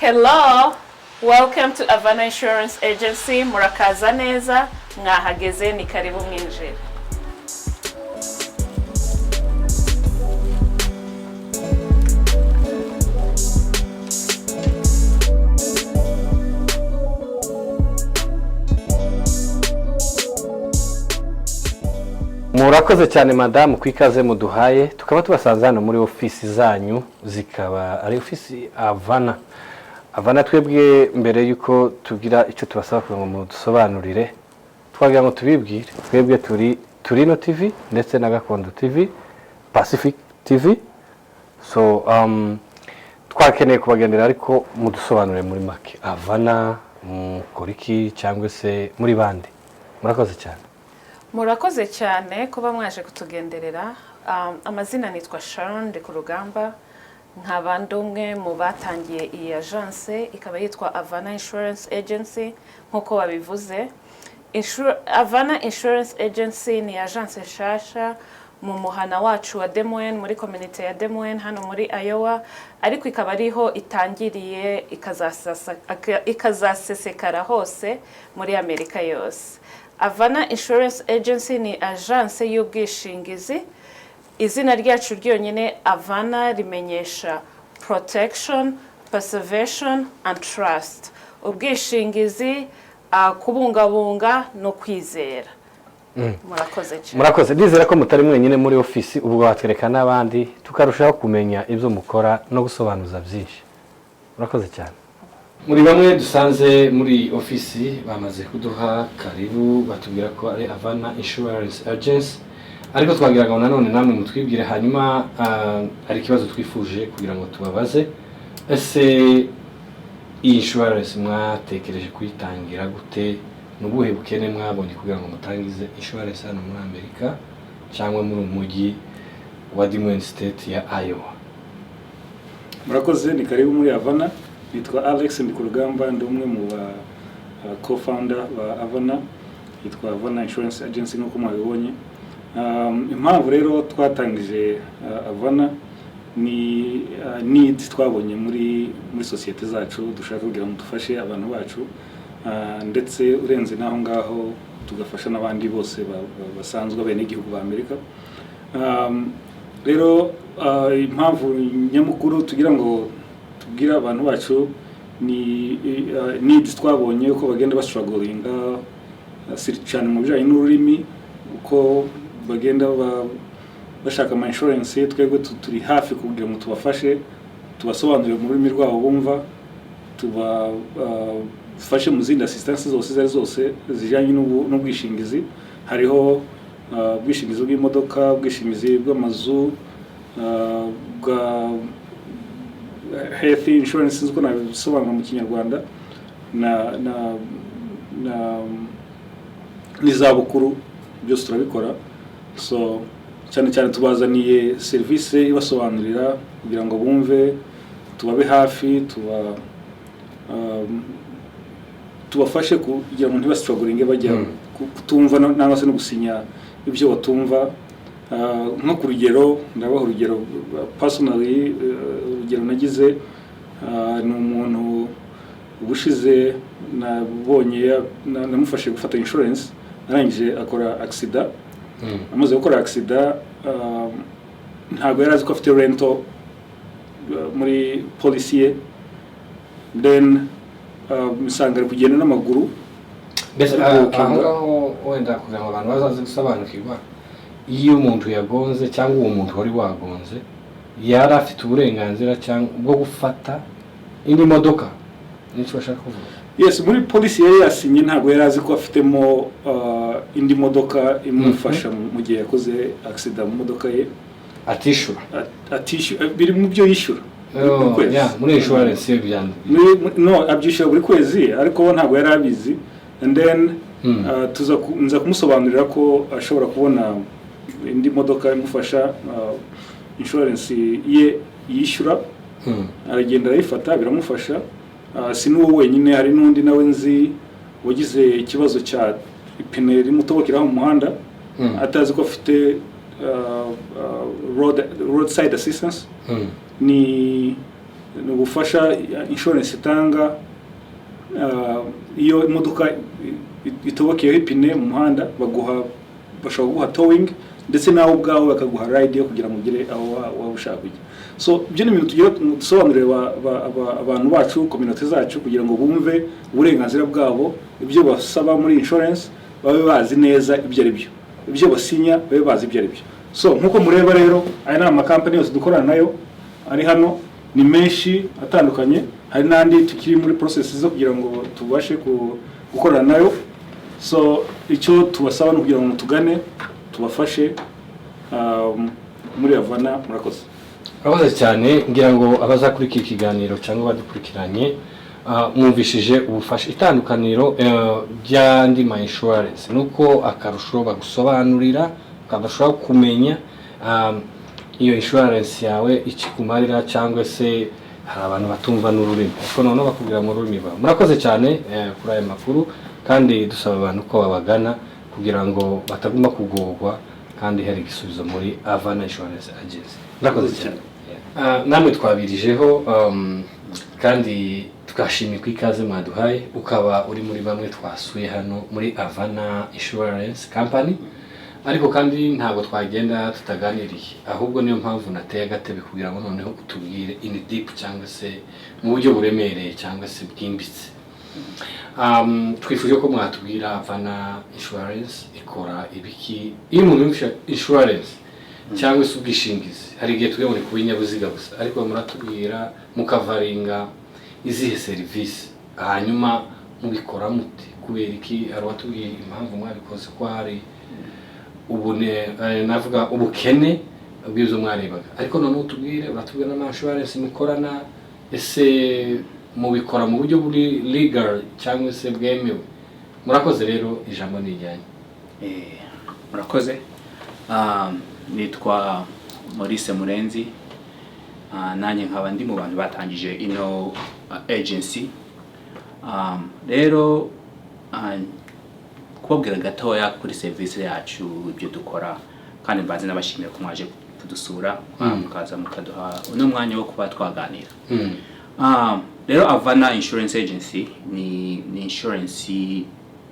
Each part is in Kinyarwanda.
Hello, welcome to Havana Insurance Agency. Murakaza neza, mwahageze ni karibu mwinjire. Murakoze cyane madamu kwikaze muduhaye tukaba tubasanze hano muri ofisi zanyu zikaba ari ofisi Havana twebwe mbere yuko tugira icyo tubasaba kugira ngo mudusobanurire twagira ngo tubibwire twebwe turi Turino TV ndetse na Gakondo TV Pacific TV so twakeneye kubagendera ariko mudusobanurire muri make Havana koriki cyangwa se muri bande. Murakoze cyane. Murakoze cyane kuba mwaje kutugenderera. Amazina nitwa Sharon de Kurugamba, nkaba ndumwe mu batangiye iyi agence ikaba yitwa Havana Insurance Agency nkuko babivuze. Havana Insurance Agency ni agence nshasha mu muhana wacu wa Des Moines muri community ya Des Moines hano muri Iowa, ariko ikaba ariho itangiriye ikazasesekara hose muri Amerika yose. Havana Insurance Agency ni agence y'ubwishingizi. Izina ryacu ryonyine Havana rimenyesha protection, preservation and trust. Ubwishingizi, kubungabunga no kwizera. Murakoze cyane. Murakoze. Ndizera ko mutari mwenyine muri ofisi, ubwo batwereka n'abandi tukarushaho kumenya ibyo mukora no gusobanuza byinshi. Murakoze cyane. Muri bamwe dusanze muri ofisi bamaze kuduha karibu batubwira ko ari Havana Insurance Agency, ariko twagira ngo nanone namwe mutwibwire hanyuma ari kibazo twifuje kugira ngo tubabaze ese iyi insurance mwatekereje kuyitangira gute, nubuhe bukene mwabonye kugira ngo mutangize insurance hano muri Amerika cyangwa muri umujyi wa Des Moines State ya Iowa. Murakoze, ni karibu muri Havana. Nitwa Alex Ndikurugamba, ndi umwe mu co-founder wa Havana, yitwa Havana Insurance Agency nkuko mwabibonye. Impamvu rero twatangije Havana ni needs twabonye muri societe zacu, dushaka kugira ngo dufashe abantu bacu, ndetse urenze naho ngaho tugafasha n'abandi bose basanzwe bene igihugu ba Amerika. Rero impamvu nyamukuru tugira ngo tubwira abantu bacu ni needs twabonye uko bagenda bastrugglinga cyane mu bijyanye n'ururimi, uko bagenda bashaka ama insurance. Twebwe turi hafi kugira ngo tubafashe, tubasobanurire mu rurimi rwabo bumva, tubafashe mu zindi assistance zose zijyanye n'ubwishingizi. Hariho ubwishingizi bw'imodoka, ubwishingizi bw'amazu, bwa health insurance nzuko nabisobanura mu Kinyarwanda, n'izabukuru byose turabikora. So cyane tubazaniye service ibasobanurira kugira ngo bumve, tubabe hafi, tubafashe kugira ngo ntibastrugglinge bajya kutumva nangwa se no gusinya ibyo batumva. Nko ku rugero ndabaho urugero personally, urugero nagize ni umuntu ubushize nabonye namufashe gufata insurance, arangije akora accident. Amaze gukora accident ntabwo yarazi ko afite rental muri policy ye, then misanga ari kugenda n'amaguru. Mbese aho wenda kugira ngo abantu bazaze gusobanukirwa, iyo umuntu yagonze cyangwa uwo muntu wari wagonze yari afite uburenganzira cyangwa bwo gufata indi modoka, nicyo bashaka kuvuga. Yes, muri policy yari yasinye ntabwo yari azi ko afitemo indi modoka imufasha mu gihe yakoze accident mu modoka ye, atishura biri mu byo yishyura muri insurance y'ibyandu. No, abyishyura buri kwezi, ariko ntabwo yari abizi. And then nza kumusobanurira ko ashobora kubona indi modoka imufasha, insurance ye yishyura, aragenda arayifata biramufasha. Si n'uwo wenyine, hari n'undi nawe nzi wagize ikibazo cya ipine rimutobokeraho mu muhanda, atazi ko afite roadside assistance. Ni ni ubufasha insurance itanga iyo imodoka itobokeyeho ipine mu muhanda bashobora guha towing ndetse nawe ubwawe bakaguha ride yo kugira ngo ugere aho waba ushaka kujya. So ibyo ni ibintu tugiye dusobanurira abantu bacu, community zacu, kugira ngo bumve uburenganzira bwabo, ibyo basaba muri insurance babe bazi neza ibyo ari byo, ibyo basinya babe bazi ibyo ari byo. So nkuko mureba rero aya ni amakampani yose dukorana nayo ari hano, ni menshi atandukanye, hari n'andi tukiri muri process zo kugira ngo tubashe gukorana nayo. So icyo tubasaba no kugira ngo tugane tubafashe muri Avana. Murakoze. Murakoze cyane, ngira ngo abazakurikira ikiganiro cyangwa badukurikiranye mwumvishije ubufasha itandukaniro by'andi ma insurance, nuko akarusho bagusobanurira ukabasha kumenya iyo insurance yawe ikikumarira, cyangwa se hari abantu batumva n'ururimi ariko noneho bakubwira mu rurimi rwabo. Murakoze cyane kuri aya makuru, kandi dusaba abantu ko babagana kugira ngo bataguma kugorwa kandi hari igisubizo muri Avana Insurance Agency. Murakoze cyane. Namwe twabirijeho kandi tukashimira ku ikaze mwaduhaye, ukaba uri muri bamwe twasuye hano muri Avana Insurance Company. Ariko kandi ntabwo twagenda tutaganiriye, ahubwo niyo mpamvu nateye agatebe kugira ngo noneho utubwire in deep cyangwa se mu buryo buremereye cyangwa se bwimbitse. Twifuje ko mwatubwira Avana Insurance ikora ibiki. Iyo umuntu insurance cyangwa se ubwishingizi, hari igihe tujya muri kubinyabuziga gusa, ariko muratubwira mukavaringa izihe serivisi, hanyuma mubikora muti, kubera iki, hari watubwiye impamvu mwabikoze ko hari navuga ubukene bw'izo mwarebaga, ariko none utubwire, uratubwira n'amassurance mukorana, ese mubikora mu buryo buri legal cyangwa se bwemewe. Murakoze rero, ijambo ni ijyanye. Murakoze. Nitwa Maurice Murenzi, nanjye nkaba ndi mu bantu batangije ino agency. Rero kubabwira gatoya kuri service yacu, ibyo dukora, kandi mbaze n'abashimira ko mwaje kudusura mukaza mukaduha uno mwanya wo kuba twaganira. Rero Avana Insurance Agency ni insurance,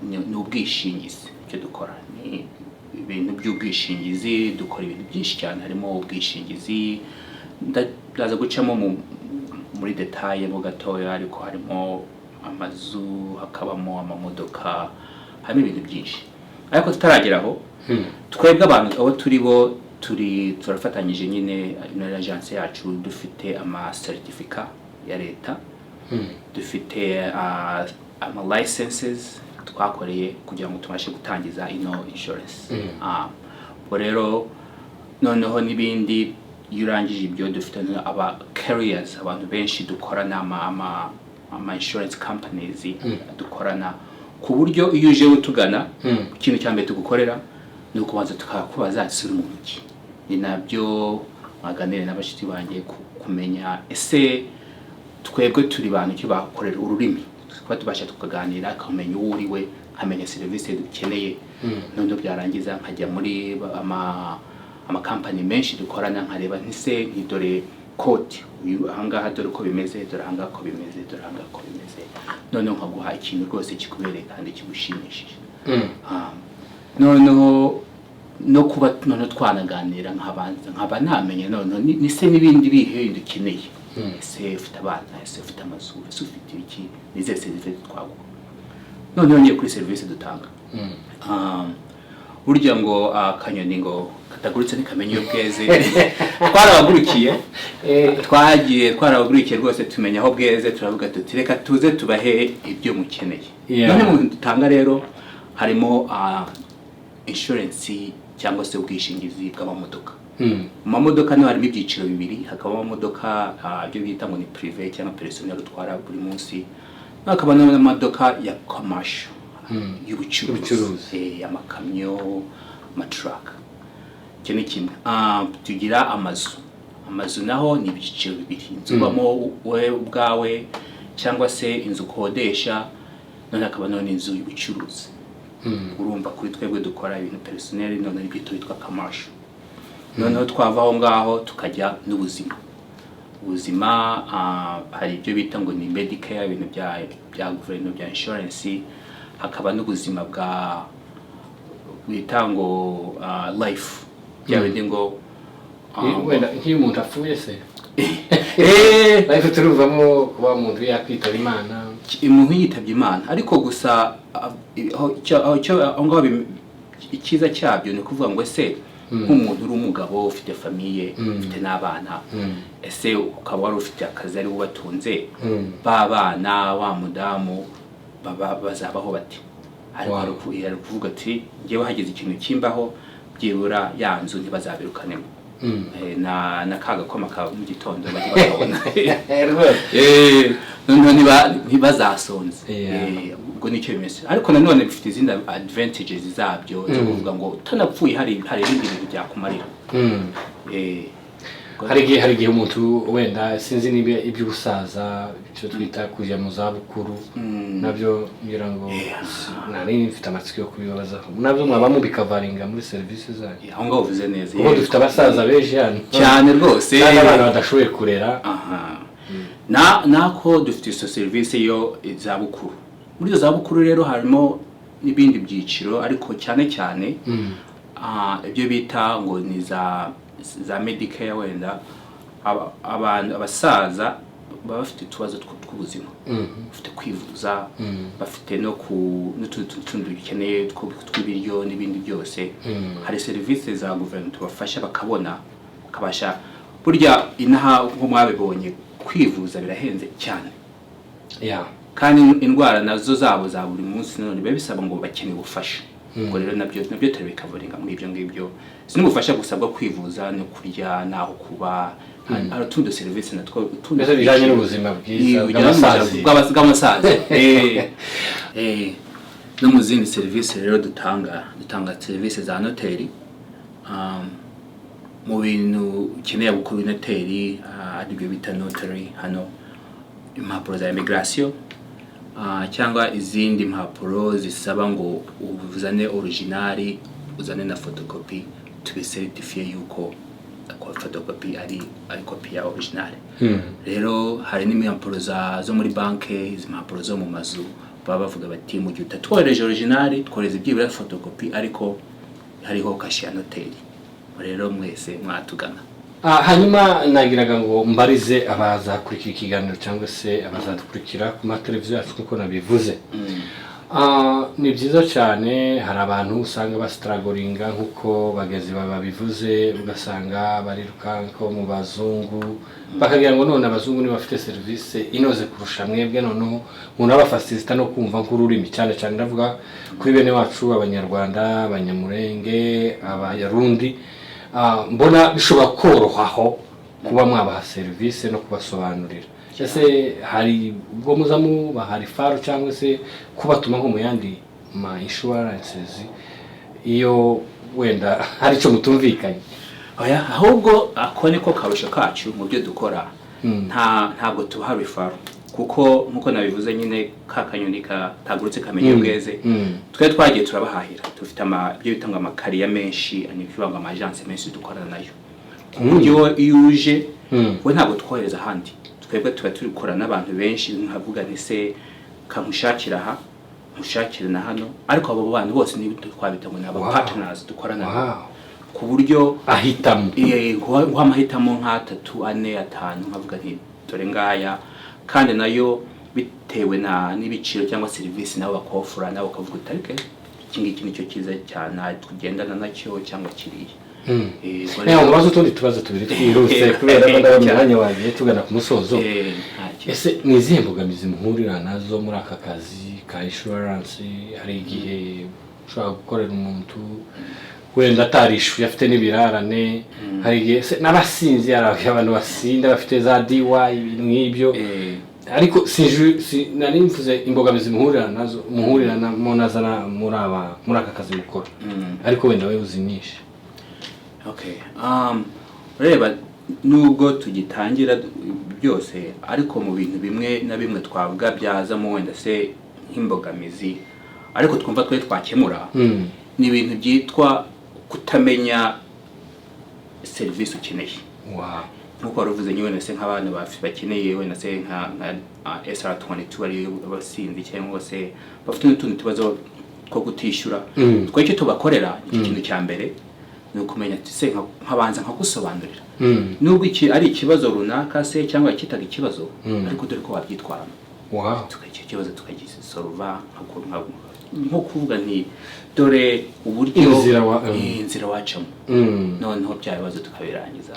ni ubwishingizi. Ibyo dukora ni ibintu by'ubwishingizi, dukora ibintu byinshi cyane, harimo ubwishingizi ndaza gucamo muri detail mo gatoya, ariko harimo amazu, hakabamo amamodoka, harimo ibintu byinshi. Ariko tutarageraho, twebwe abantu abo turafatanyije nyine na agence yacu, dufite ama certificate ya leta, dufite ama licenses twakoreye kugira ngo tubashe gutangiza ino insurance. Rero noneho n'ibindi, iyo urangije ibyo dufite aba carriers, abantu benshi dukorana ama insurance companies dukorana, ku buryo iyo uje utugana ikintu cyambere tugukorera ni ukubanza tukakubaza sura mu ntoki. Ni nabyo aganire n'abashiti banjye kumenya ese twebwe turi bantu ki bakorera ururimi, kuba tubasha tukaganira, akamenya uwo uriwe, amenya service dukeneye. None byarangiza nkajya muri ama company menshi dukorana, nkareba ntise nkidore code, uyu ahangaha dore uko bimeze, dore ahangaha ko bimeze, dore ahangaha ko bimeze, none nkaguha ikintu rwose kikubereye kandi kigushimishije. Noneho no kuba none twanaganira nkaba namenye none nise n'ibindi bihe dukeneye. Ese ufite abana, ese ufite amazu, ese ufite iki, nize service twaguha. None yongeye kuri service dutanga. Burya ngo akanyoni ngo katagurutse ntikamenya iyo bweze. Twarabagurukiye rwose, tumenya aho bweze, turavuga tuti reka tuze tubahe ibyo mukeneye. None mu dutanga rero harimo insurance cyangwa se ubwishingizi bw'amamodoka. Mu mamodoka no harimo ibyiciro bibiri, hakaba amamodoka byo bita ngo ni privé cyangwa personnel utwara buri munsi, hakaba n'amamodoka ya commercial y'ubucuruzi, amakamyo, amatruck. Icyo ni kimwe. Tugira amazu naho ni ibyiciro bibiri, inzu ubamo wowe ubwawe cyangwa se inzu ukodesha, none hakaba n'inzu y'ubucuruzi. Urumva kuri twebwe dukora ibintu personnel, none ibyo twitwa commercial. Noneho twava aho ngaho tukajya n'ubuzima. ubuzima, hari ibyo bita ngo ni Medicare, ibintu bya guverinoma bya insurance, hakaba n'ubuzima bwa bita ngo life byabindi ngo wenda nk'iyo umuntu apfuye se life turuvamo kuba umuntu yakwitaba Imana, umuntu yitabye Imana, ariko gusa aho icyiza cyabyo ni kuvuga ngo ese nk'umuntu uri umugabo ufite famiye ufite n'abana, ese ukaba wari ufite akazi ari ubatunze, babana wa mudamu bazabaho bati, ariko ari kuvuga ati ngewe hagize ikintu kimbaho byibura ya nzu ntibazabirukanemo, na kaga koma ka mu gitondo bajye bakabona ntibazasonze, ubwo nicyo bimeze. Ariko nanone bifite izindi advantages zabyo zo kuvuga ngo utanapfuye hari ibindi bintu byakumarira. hari igihe umuntu wenda sinzi niba iby'ubusaza cyo twita kujya mu zabukuru nabyo ngira ngo nari mfite amatsiko yo kubibazaho, nabyo mwabamo bikavaringa muri services zanyu. Aho ngaho uvuze neza, ubu dufite abasaza benshi hano cyane rwose, n'abana badashoboye kurera. Nako dufite izo service yo zabukuru. Muri izo zabukuru rero harimo n'ibindi byiciro, ariko cyane cyane ibyo bita ngo ni za Medicare, wenda abantu abasaza baba bafite utubazo tw'ubuzima, bafite kwivuza, bafite n'utundi dukeneye tw'ibiryo n'ibindi byose. Hari service za guverinoma tubafasha bakabona, bakabasha burya inaha nko mwabibonye kwivuza birahenze cyane, kandi indwara nazo zabo za buri munsi none biba bisaba ngo bakeneye ubufasha. Ubwo rero nabyo turabikavaringa muri ibyo ngibyo, sinubufasha gusa bwo kwivuza no kurya naho kuba, hari utundi service natwo mbese bijanye n'ubuzima bwiza bw'amasaza. No mu zindi service rero dutanga service za noteri, mu bintu ukeneye gukora noteri, ari byo bita notary hano, impapuro za immigration, cyangwa izindi mpapuro zisaba ngo uzane originali, uzane na photocopy, tubicertifie yuko photocopy ari copy ya original. Rero hari n'impapuro zo muri banke, izi mpapuro zo mu mazu baba bavuga bati mu gihe utatwohereje original twohereza ibyibura photocopy, ariko hariho kashi ya noteri. Rero mwese mwatugana. Hanyuma nagiraga ngo mbarize abazakurikira ikiganiro cyangwa se abazadukurikira ku mateleviziyo yacu kuko nabivuze. Ni byiza cyane, hari abantu usanga bastragoringa nkuko bagezi babivuze, ugasanga bariruka nko mu bazungu, bakagira ngo none abazungu ni bafite service inoze kurusha mwebwe, noneho umuntu abafasista no kumva nk'ururimi cyane cyane ndavuga kuri bene wacu abanyarwanda, abanyamurenge, abayarundi. Mbona bishobora korohaho kuba mwabaha service no kubasobanurira. Ese hari ubwo muzamu bahari faro cyangwa se kubatuma nko mu yandi ma insurances iyo wenda hari cyo mutumvikanye? Ahubwo akone ko karusha kacu mu byo dukora, ntabwo tuha referral, kuko nkuko nabivuze nyine kakanyoni katagurutse kamenye bweze. Twe twagiye turabahahira, dufite ibyo bitanga amakariya menshi, anibivanga amagence menshi dukorana nayo. Uburyo iyo uje we ntabwo twohereza handi, twebwe tuba turi gukora n'abantu benshi, nkavuga nise kamushakira aha mushakira na hano, ariko abo bantu bose ni twabita ngo n'aba partners dukorana nabo, ku buryo ahitamo amahitamo nka 3, 4, 5, nkavuga nti dore ngaya, kandi nayo bitewe n'ibiciro cyangwa service nabo bakofura, nabo kavuga utarike iki nicyo kiza cyane tugendana nacyo cyangwa kiriye. Mubazo tundi tubazo tubiri twiruse kubera ko ndabamwanya wagiye tugana ku musozo. Ese nizihe mbogamizi muhurira nazo muri aka kazi ka insurance? Hari igihe ushobora gukorera umuntu wenda atarishu yafite n'ibirarane, hari igihe n'abasinzi, hari abantu basinda bafite za DY ibintu nk'ibyo, ariko nari mvuze imbogamizi muhurira nazana muri aka kazi mukora, ariko wenda we uzinishe. Reba, nubwo tugitangira byose, ariko mu bintu bimwe na bimwe twavuga byazamo wenda se nk'imbogamizi, ariko twumva twakemura, ni ibintu byitwa kutamenya service ukeneye. nkuko waruvuze nyine se nk'abantu bakeneye wenda se nka SR22 ari abasinzi cyangwa se bafite n'utundi tubazo ko gutishyura twe icyo tubakorera ikintu cya mbere ni ukumenya ati se nkabanza nkagusobanurira nubwo iki ari ikibazo runaka se cyangwa kitaga ikibazo ariko dore ko wabyitwaramo tukajya ikibazo tukagisolva nko kuvuga nti dore uburyo inzira wacamo noneho bya bibazo tukabirangiza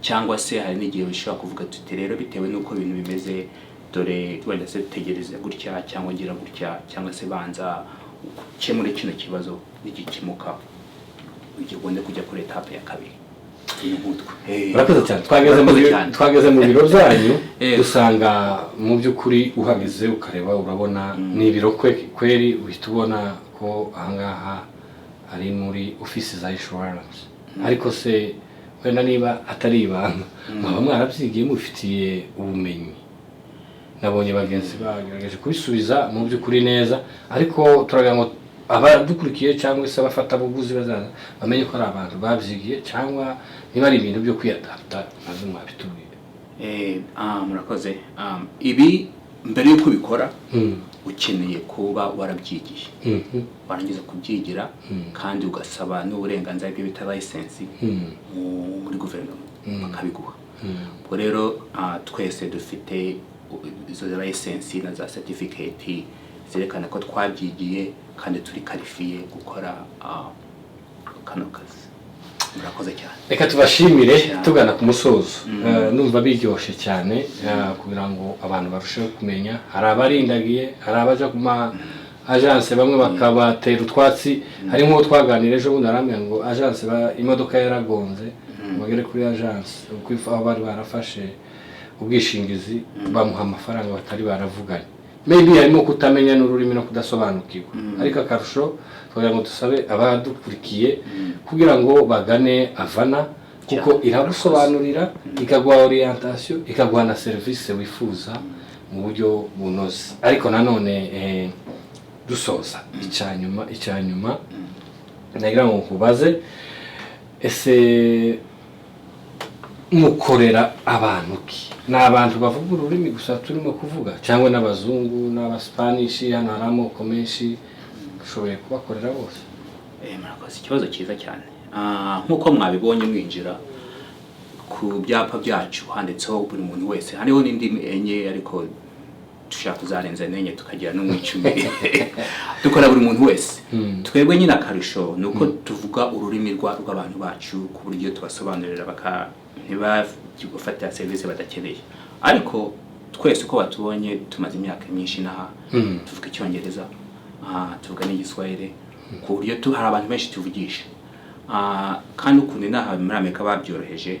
cyangwa se hari n'igihe bishobora kuvuga tuti rero bitewe n'uko ibintu bimeze dore wenda se tegereza gutya cyangwa ngira gutya cyangwa se banza ukemure kino kibazo n'igikimuka ugende kujya kuri etape ya kabiri. Urakoze cyane twageze mu biro byanyu dusanga mu by'ukuri uhageze ukareba urabona ni ibiro kweri uhita ubona ko ahangaha ari muri ofisi za insurance ariko se wenda niba atari ibanga mwaba mwarabyigiye mufitiye ubumenyi nabonye bagenzi bagerageje kubisubiza mu by'ukuri neza ariko turagira ngo abadukurikiye cyangwa se abafata buguzi bazaza bamenye ko ari abantu babyigiye cyangwa niba ari ibintu byo kwiyadapta maze mwabitubwire. Murakoze. Ibi mbere yuko ubikora ukeneye kuba warabyigiye warangiza kubyigira kandi ugasaba n'uburenganzira bwo bita license muri guverinoma bakabiguha. Ubwo rero twese dufite izo license na za certificate zerekana ko twabyigiye kandi turi qualifiye gukora kano kazi. Murakoze cyane. Reka tubashimire tugana ku musozo. Numva biryoshye cyane kugira ngo abantu barusheho kumenya hari abarindagiye hari abaje kuma agence bamwe bakabatera utwatsi hari nko twaganira ejo bundi aramye ngo agence imodoka yaragonze bagere kuri agence kwifa bari barafashe ubwishingizi bamuha amafaranga batari baravuganye maybe harimo kutamenya n'ururimi no kudasobanukirwa ariko akarusho kugira ngo dusabe abadukurikiye kugira ngo bagane Avana kuko iragusobanurira ikaguha orientation ikaguha na service wifuza mu buryo bunoze ariko nanone dusoza icyanyuma nagira ngo kubaze ese mukorera abantu ki n'abantu bavuga ururimi gusa turimo kuvuga cyangwa n'abazungu n'abaspanish hano hari amoko menshi ushoboye kubakorera bose? Murakoze ikibazo cyiza cyane. Nkuko mwabibonye mwinjira ku byapa byacu handitseho buri muntu wese hariho n'indimi enye ariko dushaka kuzarenza nenye tukagira no mu 10 dukora buri muntu wese. Twebwe nyina akarusho nuko tuvuga ururimi rw'abantu bacu ku buryo tubasobanurira ntibafata service badakeneye ariko twese uko batubonye tumaze imyaka myinshi naha tuvuga icyongereza tuvuga n'igiswahili ku buryo hari abantu benshi tuvugisha kandi ukuntu naha muri Amerika babyoroheje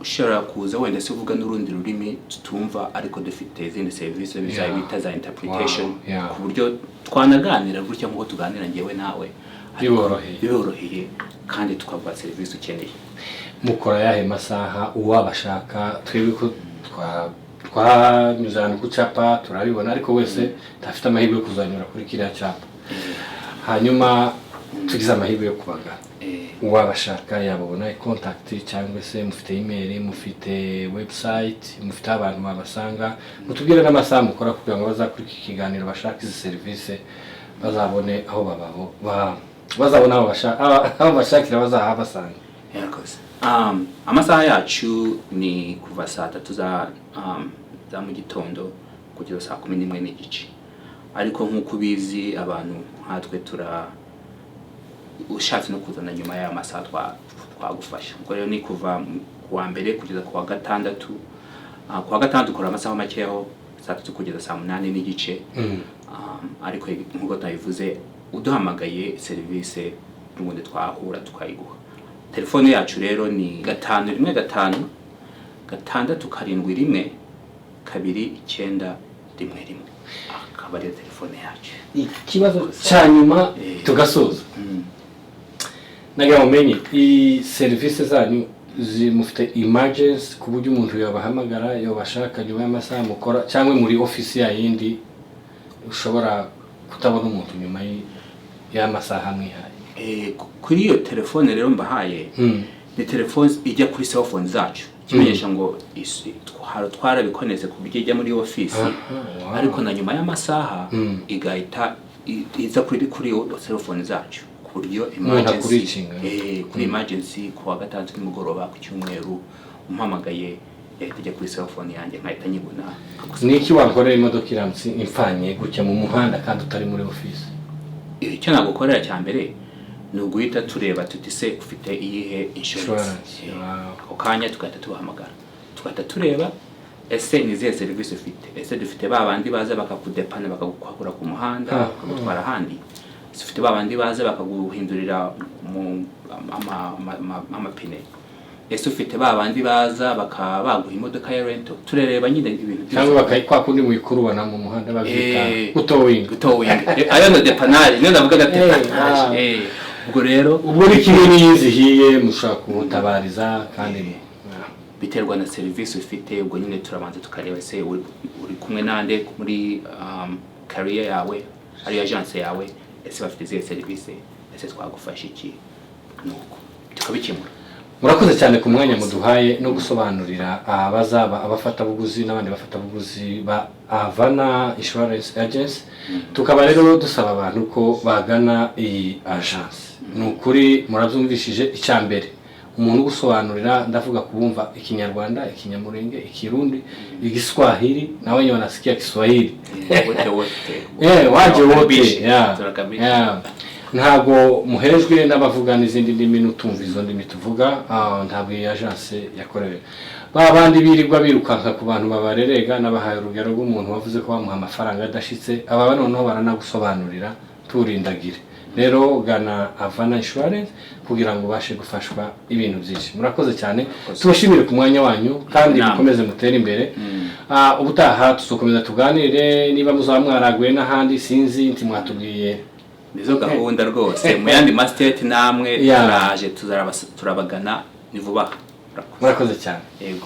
ushobora kuza wenda se uvuga n'urundi rurimi tutumva ariko dufite izindi service bita za interpretation ku buryo twanaganira gutya nk'uko tuganira ngewe nawe biboroheye kandi tukavuga service ukeneye. Mukora yahe masaha uwabashaka twebwe ko twanyuzana ku cyapa turabibona ariko wese tafite amahirwe yo kuzanyura kuri kiriya cyapa hanyuma tugize amahirwe yo kubaga uwabashaka yababona contact cyangwa se mufite email mufite website mufite abantu babasanga mutubwire n'amasaha mukora kugira ngo bazakurikira ikiganiro bashaka izi service bazabone aho bazabona aho bashakira bazahabasanga. Yakoze. Amasaha yacu ni kuva saa 3 za mu gitondo kugeza saa 11 n'igice ariko nk'uko bizi abantu nkatwe ushatse no kuzana nyuma y'aya masaha twagufasha. Ubwo rero ni kuva kuwa mbere kugeza kuwa gatandatu dukora amasaha makeho saa 3 kugeza saa 8 n'igice ariko nk'uko tabivuze uduhamagaye service n'ubundi twahura tukayiguha. Telefone yacu rero ni 515 671 291 akaba ari telefone yacu. Ikibazo cyanyuma tugasoza nagira umenye i service zanyu mufite emergency ku buryo umuntu yabahamagara yobashaka nyuma y'amasaha mukora cyangwa muri office ya yindi ushobora kutabona umuntu nyuma y'amasaha mwihaye? Kuri iyo telefone rero mbahaye ni telefone ijya kuri cell phone zacu ikimenyesha ngo twarabikoneze ku buryo ijya muri office ariko na nyuma y'amasaha igahita iza kuri cell phone zacu ku buryo emergency kuri emergency ku wa gatandatu nimugoroba ku cyumweru umpamagaye yahita kuri cell phone yanjye nkahita nyibona. Niki wakorera imodoka iramutse imfanye gutya mu muhanda kandi utari muri office? Icyo nagukorera cya mbere ni uguhita tureba tuti se ufite iyihe insurance. Ako kanya tugahita tubahamagara tugahita tureba ese ni zihe service ufite, ese dufite babandi baza bakakudepana bakagukura ku muhanda bakagutwara ahandi, ese ufite babandi baza bakaguhindurira amapine, ese ufite babandi baza bakabaguha imodoka ya rental. Turereba nyine ibintu cyangwa bakayikwa kundi muyikurubana mu muhanda bazita gutowing ayo no depanage niyo ndavuga depanage. Ubwo rero ubwo ni kimwe n'izihiye mushaka kubutabariza kandi biterwa na service ufite. Ubwo nyine turabanza tukareba se uri kumwe nande muri career yawe ari agence yawe, ese bafite izihe service, ese twagufasha iki, nuko tukabikemura. Murakoze cyane ku mwanya muduhaye no gusobanurira abazaba abafata buguzi n'abandi bafata buguzi ba Havana Insurance Agency. Tukaba rero dusaba abantu ko bagana iyi agence. Nukuri murabyumvishije icyambere umuntu gusobanurira ndavuga kubumva ikinyarwanda, ikinyamurenge, ikirundi, igiswahili nawe nyine wanasikia Kiswahili. Waje wote ntabwo muhejwe n'abavuga n'izindi ndimi n'utumva izo ndimi tuvuga. Ntabwo iyi agence yakorewe babandi birirwa birukanka ku bantu babarerega n'abahaye urugero rw'umuntu wavuze ko bamuha amafaranga adashitse. Aba noneho baranagusobanurira turindagire. Rero gana Havana Insurance kugira ngo bashe gufashwa ibintu byinshi. Murakoze cyane, tubashimire ku mwanya wanyu kandi mukomeze mutere imbere. Ubutaha tuzokomeza tuganire niba muzaba mwaraguye n'ahandi sinzi nti mwatubwiye nizo gahunda rwose mu yandi mastate namwe turaje turabagana ni vuba. Murakoze cyane. Yego.